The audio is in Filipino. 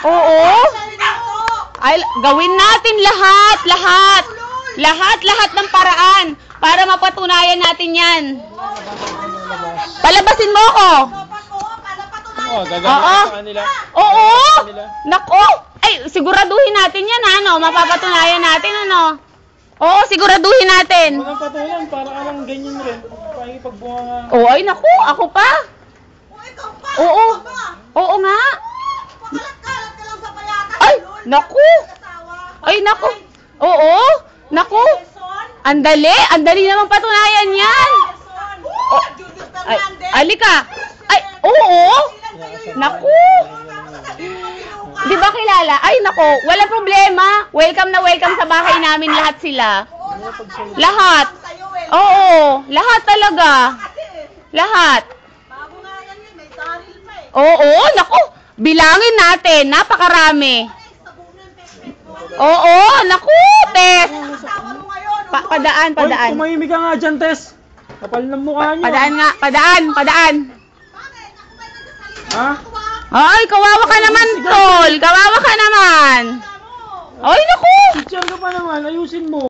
Oo. Ay, gawin natin lahat ng paraan para mapatunayan natin yan. Palabasin mo ako. Oo, gagawin sa kanila. Oo. Nako. Ay, siguraduhin natin yan, ano? Mapapatunayan natin, ano? Oo, siguraduhin natin. Walang patulan, para ka lang ganyan rin. Pakikipagbunga nga. Oo, ay, naku. Ako pa. Oo. Oo nga. Pakalat-kalat ka lang sa bayatan. Ay, naku. Ay, naku. Oo. Naku. Andali naman patunayan yan. Oh, ay, alika. Ay, oo. Naku. Di ba kilala? Ay, naku. Wala problema. Welcome na welcome sa bahay namin lahat sila. Lahat. Oo. Lahat talaga. Lahat. Bago nga yan yun, may daril pa eh. Oo. Naku. Bilangin natin. Napakarami. Oo. Naku. Tess. Padaan. Hoy, tumahimik ka nga dyan, Tess. Kapal ng mukha niyo. Padaan nga. Padaan. Ha? Ay, kawawa ka naman, tol. Kawawa ka naman. Ay, naku. Teacher ka pa naman, ayusin mo.